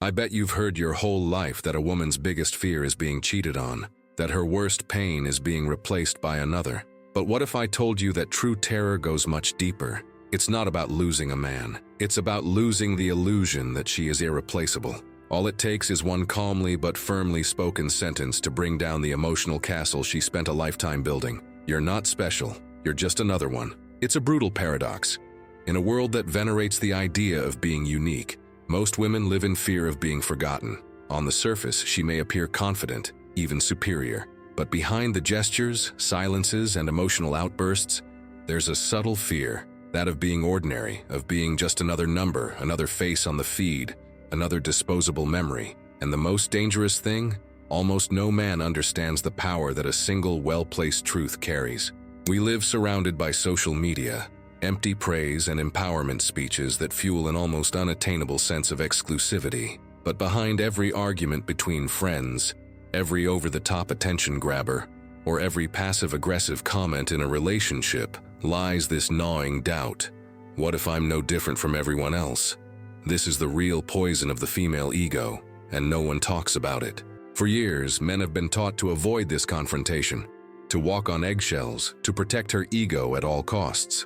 I bet you've heard your whole life that a woman's biggest fear is being cheated on, that her worst pain is being replaced by another. But what if I told you that true terror goes much deeper? It's not about losing a man. It's about losing the illusion that she is irreplaceable. All it takes is one calmly but firmly spoken sentence to bring down the emotional castle she spent a lifetime building. You're not special. You're just another one. It's a brutal paradox. In a world that venerates the idea of being unique, most women live in fear of being forgotten. On the surface, she may appear confident, even superior. But behind the gestures, silences, and emotional outbursts, there's a subtle fear, that of being ordinary, of being just another number, another face on the feed, another disposable memory. And the most dangerous thing? Almost no man understands the power that a single well-placed truth carries. We live surrounded by social media, empty praise and empowerment speeches that fuel an almost unattainable sense of exclusivity. But behind every argument between friends, every over-the-top attention grabber, or every passive-aggressive comment in a relationship lies this gnawing doubt. What if I'm no different from everyone else? This is the real poison of the female ego, and no one talks about it. For years, men have been taught to avoid this confrontation, to walk on eggshells, to protect her ego at all costs.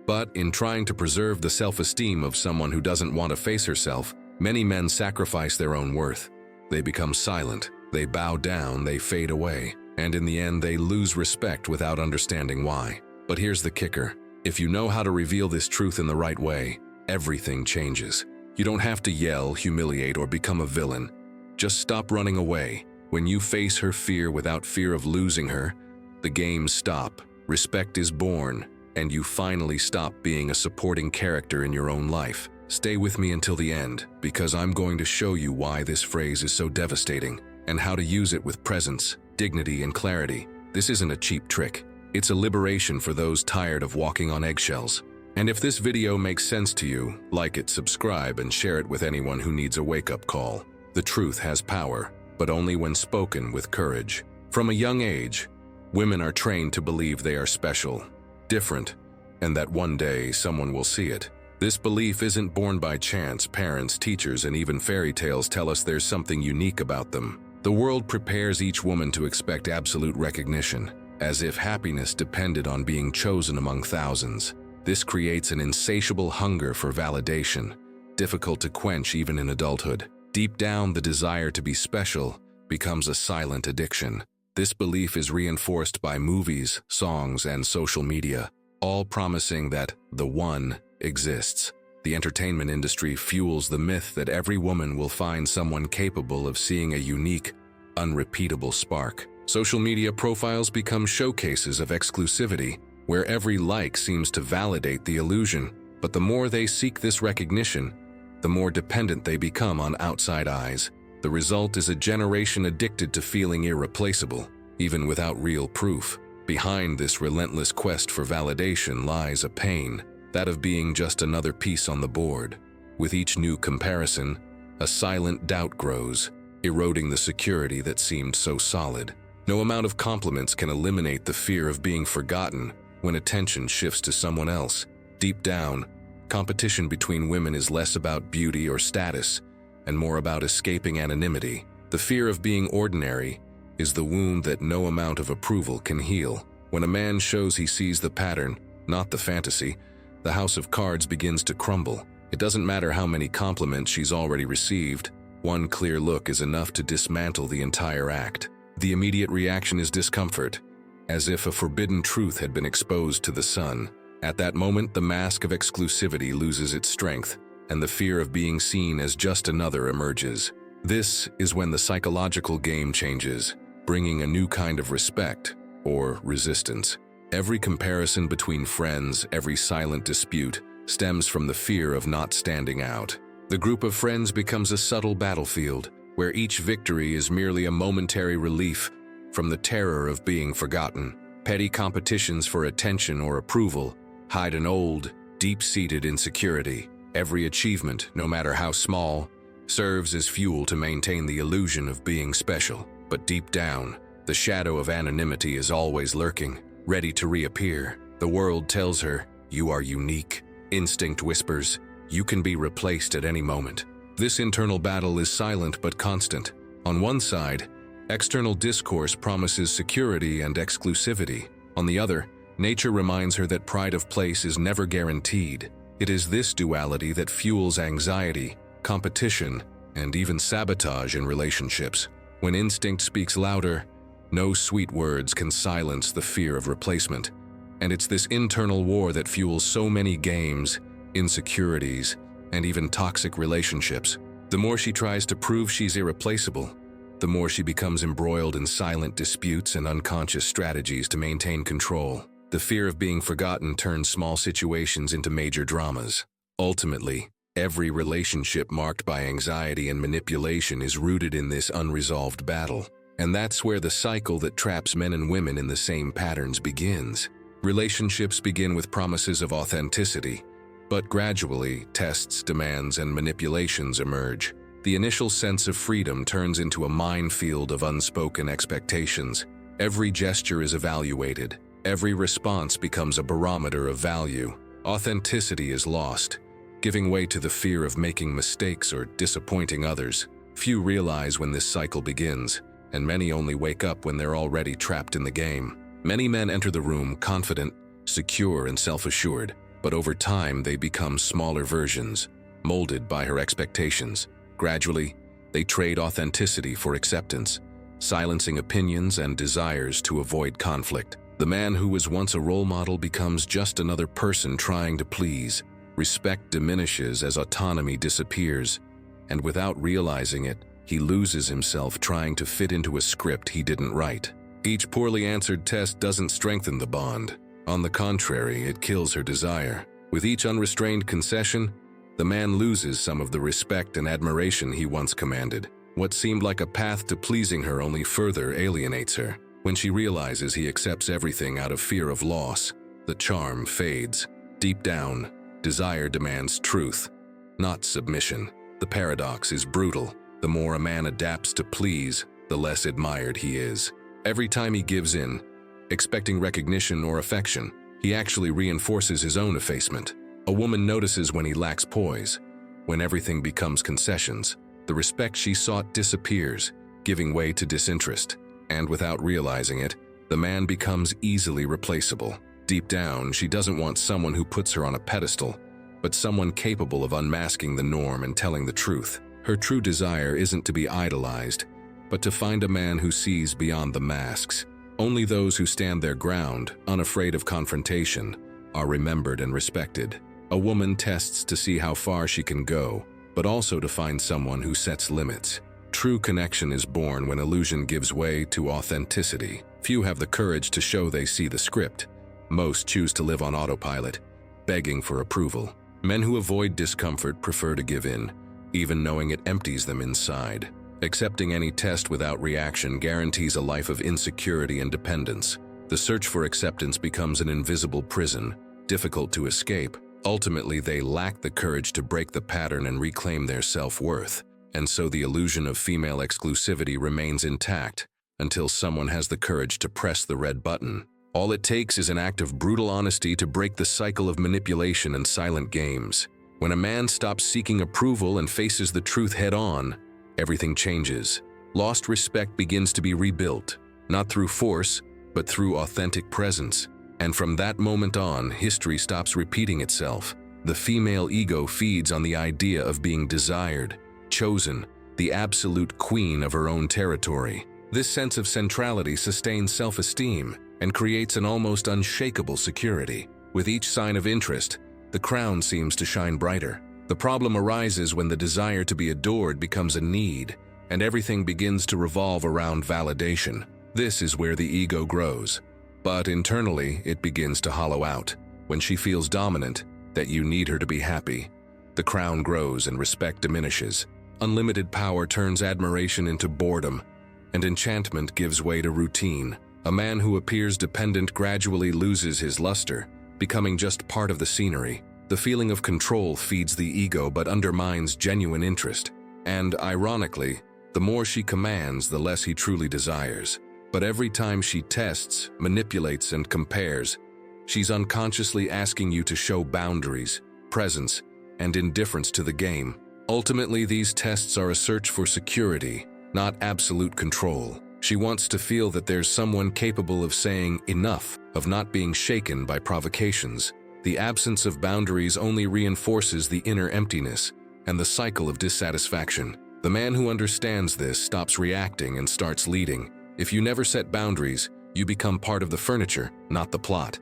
But in trying to preserve the self-esteem of someone who doesn't want to face herself, many men sacrifice their own worth. They become silent, they bow down, they fade away, and in the end they lose respect without understanding why. But here's the kicker. If you know how to reveal this truth in the right way, everything changes. You don't have to yell, humiliate, or become a villain. Just stop running away. When you face her fear without fear of losing her, the games stop, respect is born, and you finally stop being a supporting character in your own life. Stay with me until the end, because I'm going to show you why this phrase is so devastating, and how to use it with presence, dignity, and clarity. This isn't a cheap trick. It's a liberation for those tired of walking on eggshells. And if this video makes sense to you, like it, subscribe, and share it with anyone who needs a wake-up call. The truth has power, but only when spoken with courage. From a young age, women are trained to believe they are special, different, and that one day someone will see it. This belief isn't born by chance. Parents, teachers, and even fairy tales tell us there's something unique about them. The world prepares each woman to expect absolute recognition, as if happiness depended on being chosen among thousands. This creates an insatiable hunger for validation, difficult to quench even in adulthood. Deep down, the desire to be special becomes a silent addiction. This belief is reinforced by movies, songs, and social media, all promising that the one exists. The entertainment industry fuels the myth that every woman will find someone capable of seeing a unique, unrepeatable spark. Social media profiles become showcases of exclusivity, where every like seems to validate the illusion. But the more they seek this recognition, the more dependent they become on outside eyes. The result is a generation addicted to feeling irreplaceable, even without real proof. Behind this relentless quest for validation lies a pain, that of being just another piece on the board. With each new comparison, a silent doubt grows, eroding the security that seemed so solid. No amount of compliments can eliminate the fear of being forgotten when attention shifts to someone else. Deep down, competition between women is less about beauty or status, and more about escaping anonymity. The fear of being ordinary is the wound that no amount of approval can heal. When a man shows he sees the pattern, not the fantasy, the house of cards begins to crumble. It doesn't matter how many compliments she's already received. One clear look is enough to dismantle the entire act. The immediate reaction is discomfort, as if a forbidden truth had been exposed to the sun. At that moment, the mask of exclusivity loses its strength, and the fear of being seen as just another emerges. This is when the psychological game changes, bringing a new kind of respect, or resistance. Every comparison between friends, every silent dispute, stems from the fear of not standing out. The group of friends becomes a subtle battlefield, where each victory is merely a momentary relief from the terror of being forgotten. Petty competitions for attention or approval hide an old, deep-seated insecurity. Every achievement, no matter how small, serves as fuel to maintain the illusion of being special. But deep down, the shadow of anonymity is always lurking, ready to reappear. The world tells her, "You are unique." Instinct whispers, "You can be replaced at any moment." This internal battle is silent but constant. On one side, external discourse promises security and exclusivity. On the other, nature reminds her that pride of place is never guaranteed. It is this duality that fuels anxiety, competition, and even sabotage in relationships. When instinct speaks louder, no sweet words can silence the fear of replacement. And it's this internal war that fuels so many games, insecurities, and even toxic relationships. The more she tries to prove she's irreplaceable, the more she becomes embroiled in silent disputes and unconscious strategies to maintain control. The fear of being forgotten turns small situations into major dramas. Ultimately, every relationship marked by anxiety and manipulation is rooted in this unresolved battle. And that's where the cycle that traps men and women in the same patterns begins. Relationships begin with promises of authenticity, but gradually, tests, demands, and manipulations emerge. The initial sense of freedom turns into a minefield of unspoken expectations. Every gesture is evaluated. Every response becomes a barometer of value. Authenticity is lost, giving way to the fear of making mistakes or disappointing others. Few realize when this cycle begins, and many only wake up when they're already trapped in the game. Many men enter the room confident, secure, and self-assured, but over time they become smaller versions, molded by her expectations. Gradually, they trade authenticity for acceptance, silencing opinions and desires to avoid conflict. The man who was once a role model becomes just another person trying to please. Respect diminishes as autonomy disappears, and without realizing it, he loses himself trying to fit into a script he didn't write. Each poorly answered test doesn't strengthen the bond. On the contrary, it kills her desire. With each unrestrained concession, the man loses some of the respect and admiration he once commanded. What seemed like a path to pleasing her only further alienates her. When she realizes he accepts everything out of fear of loss, the charm fades. Deep down, desire demands truth, not submission. The paradox is brutal. The more a man adapts to please, the less admired he is. Every time he gives in, expecting recognition or affection, he actually reinforces his own effacement. A woman notices when he lacks poise, when everything becomes concessions. The respect she sought disappears, giving way to disinterest. And without realizing it, the man becomes easily replaceable. Deep down, she doesn't want someone who puts her on a pedestal, but someone capable of unmasking the norm and telling the truth. Her true desire isn't to be idolized, but to find a man who sees beyond the masks. Only those who stand their ground, unafraid of confrontation, are remembered and respected. A woman tests to see how far she can go, but also to find someone who sets limits. True connection is born when illusion gives way to authenticity. Few have the courage to show they see the script. Most choose to live on autopilot, begging for approval. Men who avoid discomfort prefer to give in, even knowing it empties them inside. Accepting any test without reaction guarantees a life of insecurity and dependence. The search for acceptance becomes an invisible prison, difficult to escape. Ultimately, they lack the courage to break the pattern and reclaim their self-worth. And so the illusion of female exclusivity remains intact until someone has the courage to press the red button. All it takes is an act of brutal honesty to break the cycle of manipulation and silent games. When a man stops seeking approval and faces the truth head-on, everything changes. Lost respect begins to be rebuilt, not through force, but through authentic presence. And from that moment on, history stops repeating itself. The female ego feeds on the idea of being desired, chosen, the absolute queen of her own territory. This sense of centrality sustains self-esteem and creates an almost unshakable security. With each sign of interest, the crown seems to shine brighter. The problem arises when the desire to be adored becomes a need, and everything begins to revolve around validation. This is where the ego grows. But internally, it begins to hollow out. When she feels dominant, that you need her to be happy, the crown grows and respect diminishes. Unlimited power turns admiration into boredom, and enchantment gives way to routine. A man who appears dependent gradually loses his luster, becoming just part of the scenery. The feeling of control feeds the ego but undermines genuine interest. And ironically, the more she commands, the less he truly desires. But every time she tests, manipulates, and compares, she's unconsciously asking you to show boundaries, presence, and indifference to the game. Ultimately, these tests are a search for security, not absolute control. She wants to feel that there's someone capable of saying enough, of not being shaken by provocations. The absence of boundaries only reinforces the inner emptiness and the cycle of dissatisfaction. The man who understands this stops reacting and starts leading. If you never set boundaries, you become part of the furniture, not the plot.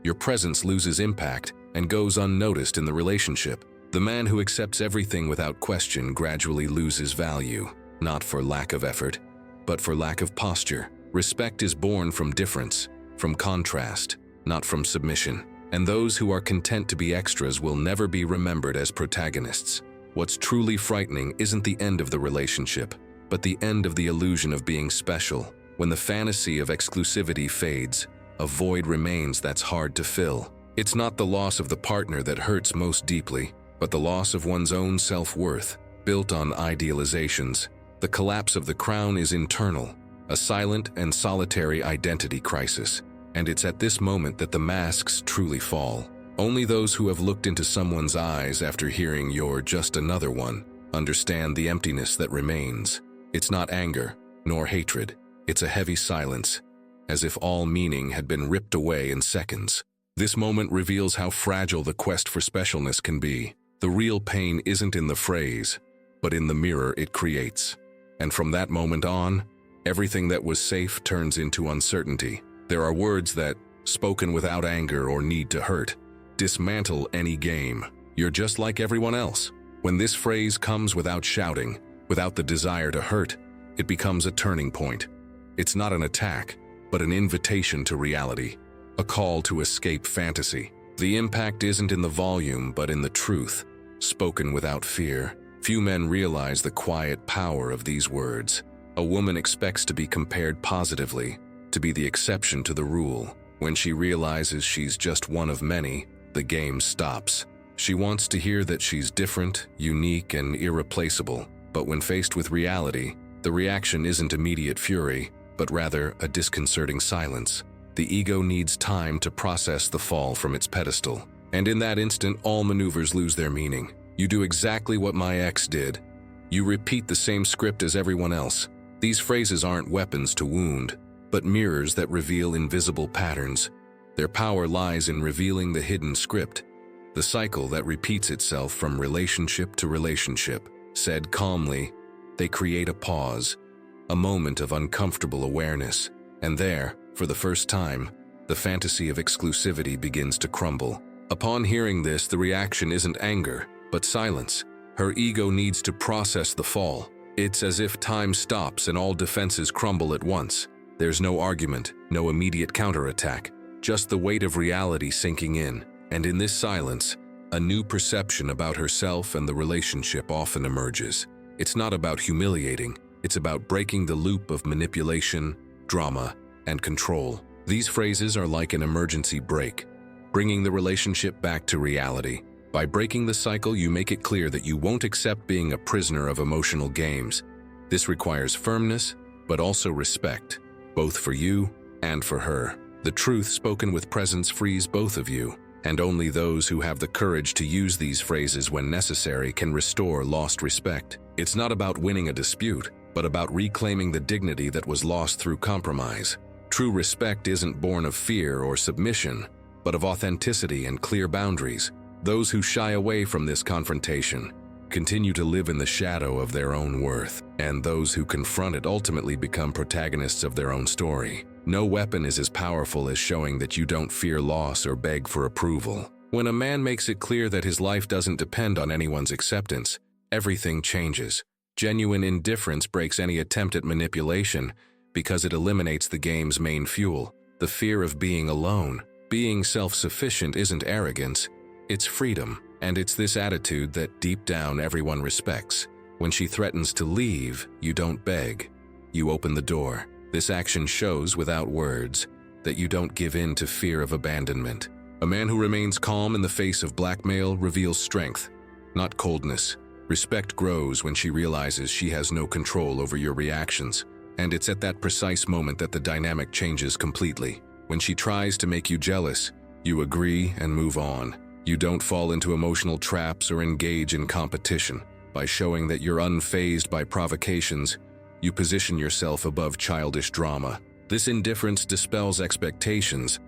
Your presence loses impact and goes unnoticed in the relationship. The man who accepts everything without question gradually loses value, not for lack of effort, but for lack of posture. Respect is born from difference, from contrast, not from submission. And those who are content to be extras will never be remembered as protagonists. What's truly frightening isn't the end of the relationship, but the end of the illusion of being special. When the fantasy of exclusivity fades, a void remains that's hard to fill. It's not the loss of the partner that hurts most deeply, but the loss of one's own self-worth, built on idealizations. The collapse of the crown is internal, a silent and solitary identity crisis. And it's at this moment that the masks truly fall. Only those who have looked into someone's eyes after hearing "you're just another one" understand the emptiness that remains. It's not anger, nor hatred. It's a heavy silence, as if all meaning had been ripped away in seconds. This moment reveals how fragile the quest for specialness can be. The real pain isn't in the phrase, but in the mirror it creates. And from that moment on, everything that was safe turns into uncertainty. There are words that, spoken without anger or need to hurt, dismantle any game. "You're just like everyone else." When this phrase comes without shouting, without the desire to hurt, it becomes a turning point. It's not an attack, but an invitation to reality, a call to escape fantasy. The impact isn't in the volume, but in the truth, spoken without fear. Few men realize the quiet power of these words. A woman expects to be compared positively, to be the exception to the rule. When she realizes she's just one of many, the game stops. She wants to hear that she's different, unique, and irreplaceable. But when faced with reality, the reaction isn't immediate fury, but rather a disconcerting silence. The ego needs time to process the fall from its pedestal. And in that instant, all maneuvers lose their meaning. "You do exactly what my ex did. You repeat the same script as everyone else." These phrases aren't weapons to wound, but mirrors that reveal invisible patterns. Their power lies in revealing the hidden script, the cycle that repeats itself from relationship to relationship. Said calmly, they create a pause, a moment of uncomfortable awareness. And there, for the first time, the fantasy of exclusivity begins to crumble. Upon hearing this, the reaction isn't anger, but silence. Her ego needs to process the fall. It's as if time stops and all defenses crumble at once. There's no argument, no immediate counterattack, just the weight of reality sinking in. And in this silence, a new perception about herself and the relationship often emerges. It's not about humiliating, it's about breaking the loop of manipulation, drama, and control. These phrases are like an emergency brake, bringing the relationship back to reality. By breaking the cycle, you make it clear that you won't accept being a prisoner of emotional games. This requires firmness, but also respect, both for you and for her. The truth spoken with presence frees both of you, and only those who have the courage to use these phrases when necessary can restore lost respect. It's not about winning a dispute, but about reclaiming the dignity that was lost through compromise. True respect isn't born of fear or submission, but of authenticity and clear boundaries. Those who shy away from this confrontation continue to live in the shadow of their own worth, and those who confront it ultimately become protagonists of their own story. No weapon is as powerful as showing that you don't fear loss or beg for approval. When a man makes it clear that his life doesn't depend on anyone's acceptance, everything changes. Genuine indifference breaks any attempt at manipulation because it eliminates the game's main fuel, the fear of being alone. Being self-sufficient isn't arrogance, it's freedom. And it's this attitude that deep down everyone respects. When she threatens to leave, you don't beg, you open the door. This action shows without words that you don't give in to fear of abandonment. A man who remains calm in the face of blackmail reveals strength, not coldness. Respect grows when she realizes she has no control over your reactions. And it's at that precise moment that the dynamic changes completely. When she tries to make you jealous, you agree and move on. You don't fall into emotional traps or engage in competition. By showing that you're unfazed by provocations, you position yourself above childish drama. This indifference dispels expectations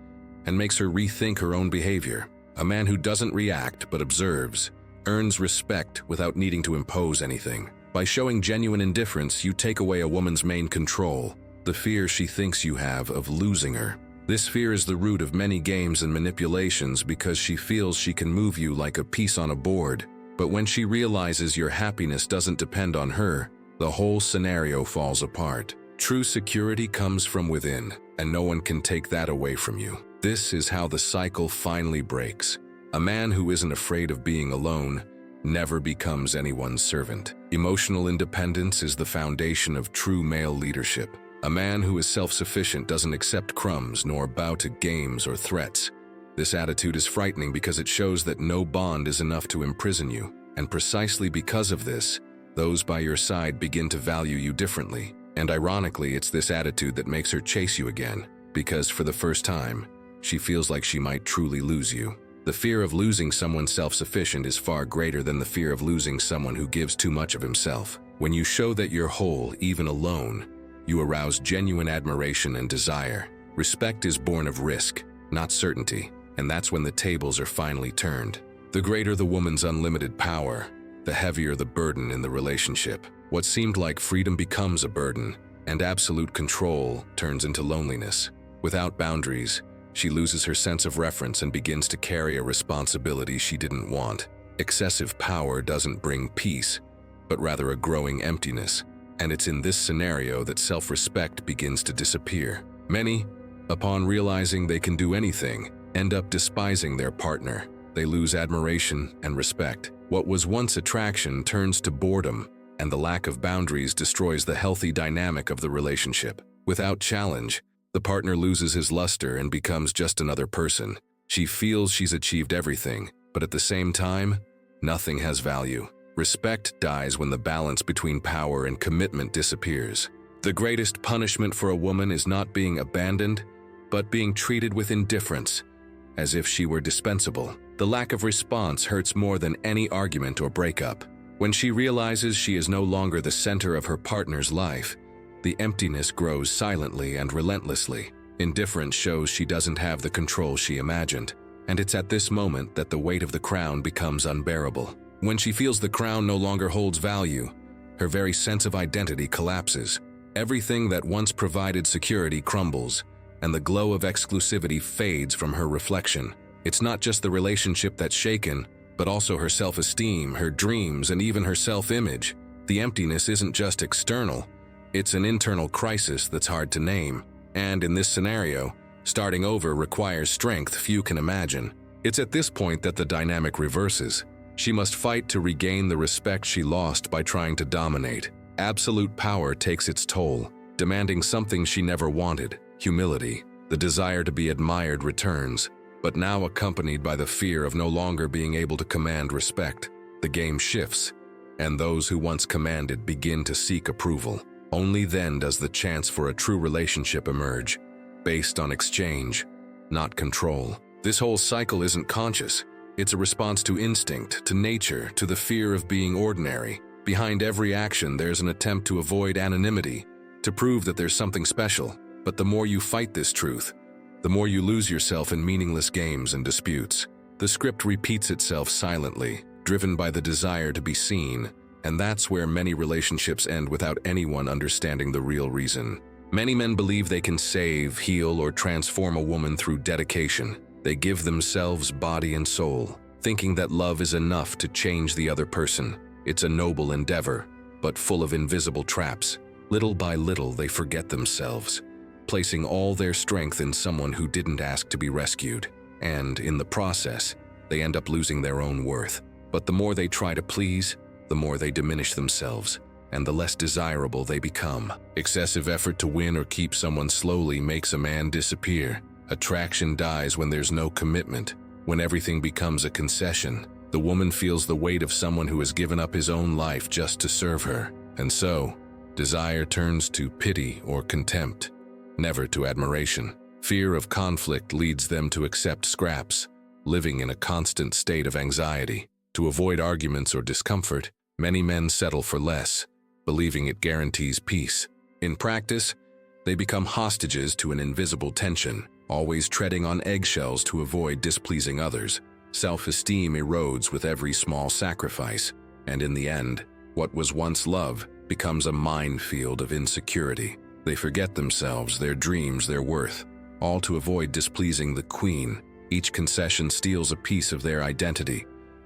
and makes her rethink her own behavior. A man who doesn't react but observes earns respect without needing to impose anything. By showing genuine indifference, you take away a woman's main control, the fear she thinks you have of losing her. This fear is the root of many games and manipulations because she feels she can move you like a piece on a board. But when she realizes your happiness doesn't depend on her, the whole scenario falls apart. True security comes from within, and no one can take that away from you. This is how the cycle finally breaks. A man who isn't afraid of being alone never becomes anyone's servant. Emotional independence is the foundation of true male leadership. A man who is self-sufficient doesn't accept crumbs nor bow to games or threats. This attitude is frightening because it shows that no bond is enough to imprison you. And precisely because of this, those by your side begin to value you differently. And ironically, it's this attitude that makes her chase you again, because for the first time, she feels like she might truly lose you. The fear of losing someone self-sufficient is far greater than the fear of losing someone who gives too much of himself. When you show that you're whole, even alone, you arouse genuine admiration and desire. Respect is born of risk, not certainty, and that's when the tables are finally turned. The greater the woman's unlimited power, the heavier the burden in the relationship. What seemed like freedom becomes a burden, and absolute control turns into loneliness. Without boundaries, she loses her sense of reference and begins to carry a responsibility she didn't want. Excessive power doesn't bring peace, but rather a growing emptiness. And it's in this scenario that self-respect begins to disappear. Many, upon realizing they can do anything, end up despising their partner. They lose admiration and respect. What was once attraction turns to boredom, and the lack of boundaries destroys the healthy dynamic of the relationship. Without challenge, the partner loses his luster and becomes just another person. She feels she's achieved everything, but at the same time, nothing has value. Respect dies when the balance between power and commitment disappears. The greatest punishment for a woman is not being abandoned, but being treated with indifference, as if she were dispensable. The lack of response hurts more than any argument or breakup. When she realizes she is no longer the center of her partner's life, the emptiness grows silently and relentlessly. Indifference shows she doesn't have the control she imagined, and it's at this moment that the weight of the crown becomes unbearable. When she feels the crown no longer holds value, her very sense of identity collapses. Everything that once provided security crumbles, and the glow of exclusivity fades from her reflection. It's not just the relationship that's shaken, but also her self-esteem, her dreams, and even her self-image. The emptiness isn't just external, it's an internal crisis that's hard to name. And in this scenario, starting over requires strength few can imagine. It's at this point that the dynamic reverses. She must fight to regain the respect she lost by trying to dominate. Absolute power takes its toll, demanding something she never wanted, humility. The desire to be admired returns, but now accompanied by the fear of no longer being able to command respect. The game shifts, and those who once commanded begin to seek approval. Only then does the chance for a true relationship emerge, based on exchange, not control. This whole cycle isn't conscious. It's a response to instinct, to nature, to the fear of being ordinary. Behind every action, there's an attempt to avoid anonymity, to prove that there's something special. But the more you fight this truth, the more you lose yourself in meaningless games and disputes. The script repeats itself silently, driven by the desire to be seen, and that's where many relationships end without anyone understanding the real reason. Many men believe they can save, heal, or transform a woman through dedication. They give themselves body and soul, thinking that love is enough to change the other person. It's a noble endeavor, but full of invisible traps. Little by little, they forget themselves, placing all their strength in someone who didn't ask to be rescued. And in the process, they end up losing their own worth. But the more they try to please, the more they diminish themselves, and the less desirable they become. Excessive effort to win or keep someone slowly makes a man disappear. Attraction dies when there's no commitment, when everything becomes a concession. The woman feels the weight of someone who has given up his own life just to serve her. And so, desire turns to pity or contempt, never to admiration. Fear of conflict leads them to accept scraps, living in a constant state of anxiety. To avoid arguments or discomfort, Many men settle for less, believing it guarantees peace. In practice, they become hostages to an invisible tension, always treading on eggshells to avoid displeasing others. Self-esteem erodes with every small sacrifice, and in the end, what was once love becomes a minefield of insecurity. They forget themselves, their dreams, their worth, all to avoid displeasing the queen. Each concession steals a piece of their identity,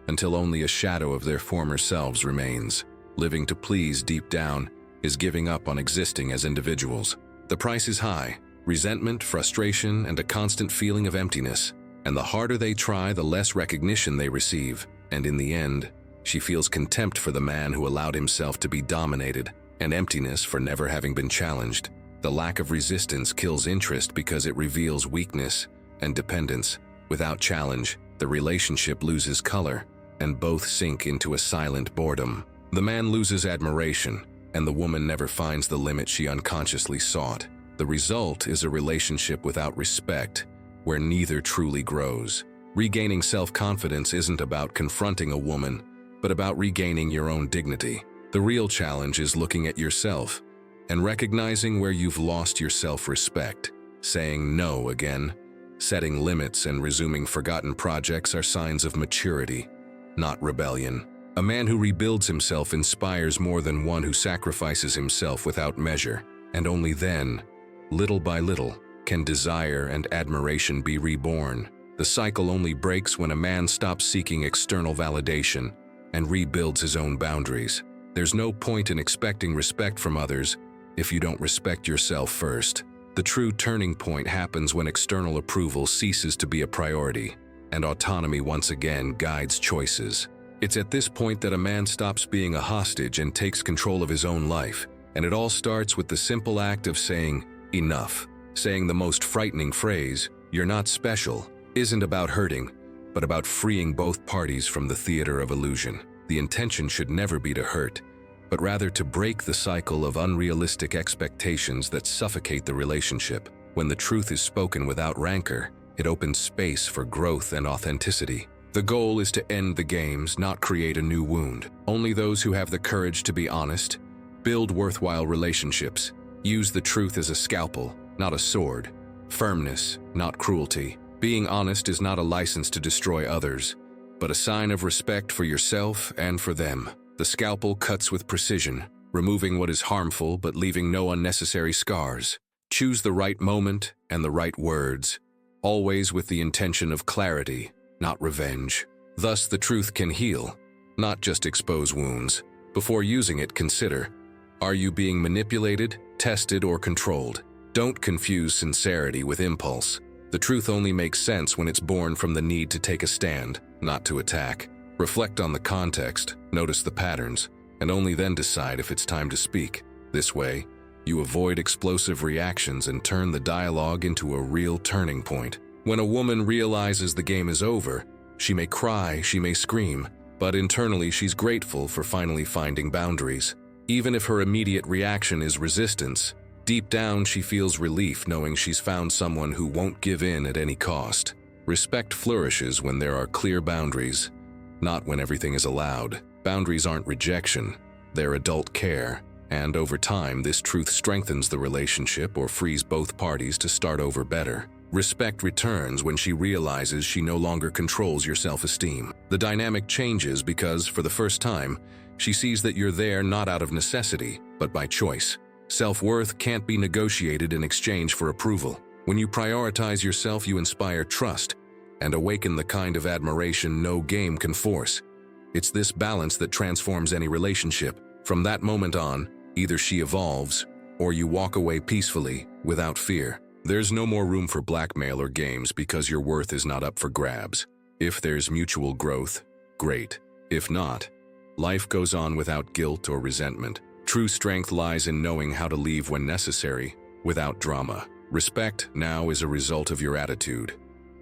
until only a shadow of their former selves remains. Living to please deep down is giving up on existing as individuals. The price is high: resentment, frustration, and a constant feeling of emptiness. And the harder they try, the less recognition they receive. And in the end, she feels contempt for the man who allowed himself to be dominated, and emptiness for never having been challenged. The lack of resistance kills interest because it reveals weakness and dependence. Without challenge, the relationship loses color, and both sink into a silent boredom. The man loses admiration, and the woman never finds the limit she unconsciously sought. The result is a relationship without respect, where neither truly grows. Regaining self-confidence isn't about confronting a woman, but about regaining your own dignity. The real challenge is looking at yourself and recognizing where you've lost your self-respect. Saying no again, setting limits, and resuming forgotten projects are signs of maturity, not rebellion. A man who rebuilds himself inspires more than one who sacrifices himself without measure, and only then, little by little, can desire and admiration be reborn. The cycle only breaks when a man stops seeking external validation and rebuilds his own boundaries. There's no point in expecting respect from others if you don't respect yourself first. The true turning point happens when external approval ceases to be a priority, and autonomy once again guides choices. It's at this point that a man stops being a hostage and takes control of his own life, and it all starts with the simple act of saying, enough. Saying the most frightening phrase, "You're not special," isn't about hurting, but about freeing both parties from the theater of illusion. The intention should never be to hurt, but rather to break the cycle of unrealistic expectations that suffocate the relationship. When the truth is spoken without rancor, it opens space for growth and authenticity. The goal is to end the games, not create a new wound. Only those who have the courage to be honest build worthwhile relationships. Use the truth as a scalpel, not a sword. Firmness, not cruelty. Being honest is not a license to destroy others, but a sign of respect for yourself and for them. The scalpel cuts with precision, removing what is harmful but leaving no unnecessary scars. Choose the right moment and the right words, always with the intention of clarity, not revenge. Thus, the truth can heal, not just expose wounds. Before using it, consider, are you being manipulated, tested, or controlled? Don't confuse sincerity with impulse. The truth only makes sense when it's born from the need to take a stand, not to attack. Reflect on the context, notice the patterns, and only then decide if it's time to speak. This way, you avoid explosive reactions and turn the dialogue into a real turning point. When a woman realizes the game is over, she may cry, she may scream, but internally she's grateful for finally finding boundaries. Even if her immediate reaction is resistance, deep down she feels relief knowing she's found someone who won't give in at any cost. Respect flourishes when there are clear boundaries, not when everything is allowed. Boundaries aren't rejection, they're adult care, and over time this truth strengthens the relationship or frees both parties to start over better. Respect returns when she realizes she no longer controls your self-esteem. The dynamic changes because, for the first time, she sees that you're there not out of necessity, but by choice. Self-worth can't be negotiated in exchange for approval. When you prioritize yourself, you inspire trust and awaken the kind of admiration no game can force. It's this balance that transforms any relationship. From that moment on, either she evolves or you walk away peacefully, without fear. There's no more room for blackmail or games because your worth is not up for grabs. If there's mutual growth, great. If not, life goes on without guilt or resentment. True strength lies in knowing how to leave when necessary, without drama. Respect now is a result of your attitude,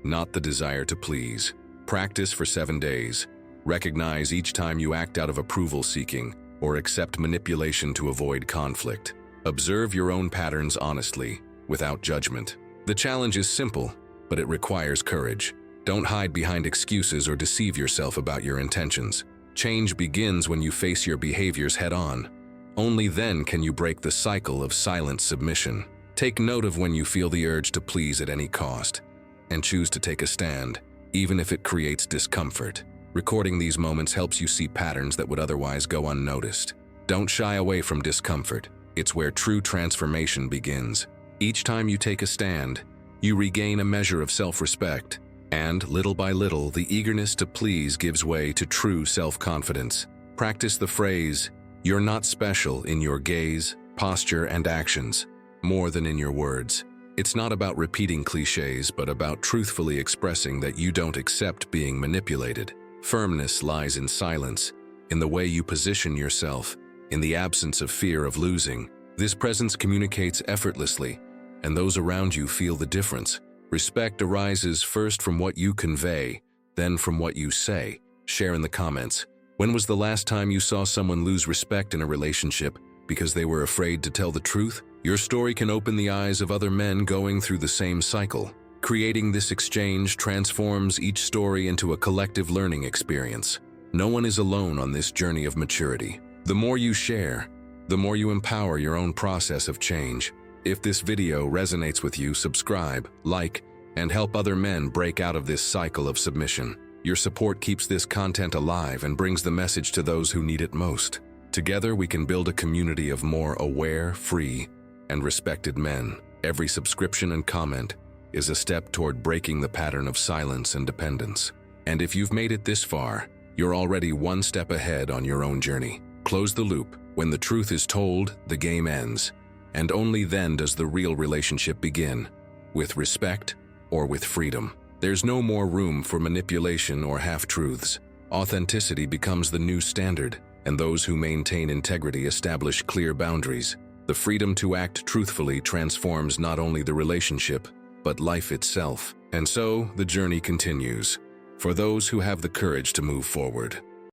not the desire to please. Practice for 7 days. Recognize each time you act out of approval seeking or accept manipulation to avoid conflict. Observe your own patterns honestly, without judgment. The challenge is simple, but it requires courage. Don't hide behind excuses or deceive yourself about your intentions. Change begins when you face your behaviors head-on. Only then can you break the cycle of silent submission. Take note of when you feel the urge to please at any cost, and choose to take a stand, even if it creates discomfort. Recording these moments helps you see patterns that would otherwise go unnoticed. Don't shy away from discomfort. It's where true transformation begins. Each time you take a stand, you regain a measure of self-respect, and little by little, the eagerness to please gives way to true self-confidence. Practice the phrase, "You're not special," in your gaze, posture, and actions, more than in your words. It's not about repeating cliches, but about truthfully expressing that you don't accept being manipulated. Firmness lies in silence, in the way you position yourself, in the absence of fear of losing. This presence communicates effortlessly, and those around you feel the difference. Respect arises first from what you convey, then from what you say. Share in the comments. When was the last time you saw someone lose respect in a relationship because they were afraid to tell the truth? Your story can open the eyes of other men going through the same cycle. Creating this exchange transforms each story into a collective learning experience. No one is alone on this journey of maturity. The more you share, the more you empower your own process of change. If this video resonates with you, subscribe, like, and help other men break out of this cycle of submission. Your support keeps this content alive and brings the message to those who need it most. Together, we can build a community of more aware, free, and respected men. Every subscription and comment is a step toward breaking the pattern of silence and dependence. And if you've made it this far, you're already one step ahead on your own journey. Close the loop. When the truth is told, the game ends. And only then does the real relationship begin, with respect or with freedom. There's no more room for manipulation or half-truths. Authenticity becomes the new standard, and those who maintain integrity establish clear boundaries. The freedom to act truthfully transforms not only the relationship, but life itself. And so, the journey continues, for those who have the courage to move forward.